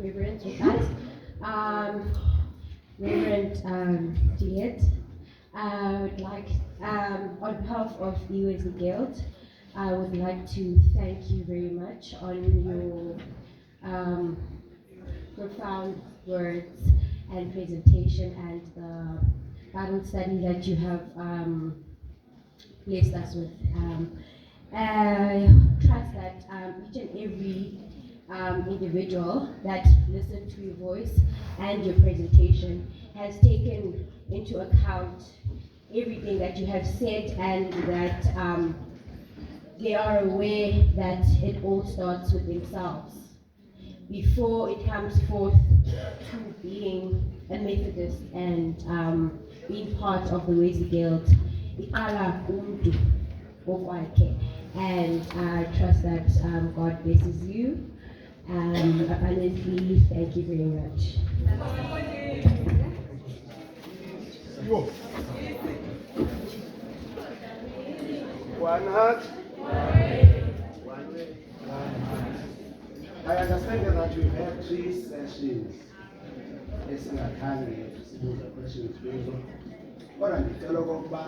reverence with us. Reverend Juliet, I would like, on behalf of the Ewezi Guild, I would like to thank you very much on your profound words and presentation and the Bible study that you have blessed us with. I trust that each and every individual that listened to your voice and your presentation has taken into account everything that you have said, and that they are aware that it all starts with themselves before it comes forth to being a Methodist and being part of the Ewezi Guild. And I trust that God blesses you abundantly. Thank you very much. One heart. I understand that we've had 3 sessions. Esingakhange sibuze questions kuzo. Kodwa ngicela okokuba